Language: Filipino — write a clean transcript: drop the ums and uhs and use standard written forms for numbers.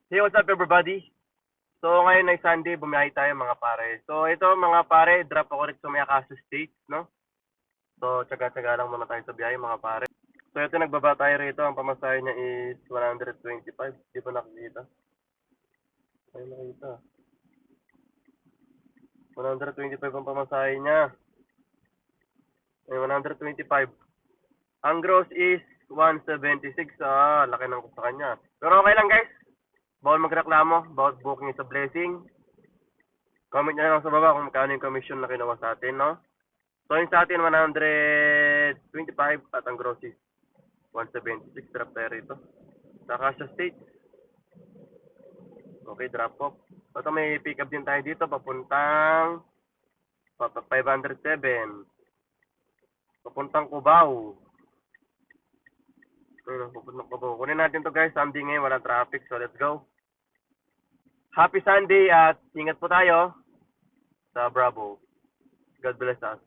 Hey, what's up everybody? So ngayon ay Sunday, bumiyahe tayo mga pare. So ito mga pare, drop ako rin sa Mayakaso State, no? So tsaga-tsaga lang muna tayo sa biyahe mga pare. So ito nagbaba tayo rito, ang pamasahe niya is 125. Di ba nakikita? Ay nakita. 125 ang pamasahe niya. Ay 125. Ang gross is 176. Laki ng sa kanya. Pero okay lang guys. Bawal magreklamo. Bawat booking is a blessing. Comment nyo na lang sa baba kung magkano yung commission na kinuha sa atin, no? So yung sa atin 125 at ang gross is 176. Drop tayo rito. Sa Acacia State. Okay, drop off. Ito may pick up din tayo dito papuntang 507. Papuntang Cubao. Papuntang Cubao. Kunin natin to guys. Sunday ngayon, wala traffic. So let's go. Happy Sunday at ingat po tayo sa Bravo. God bless us.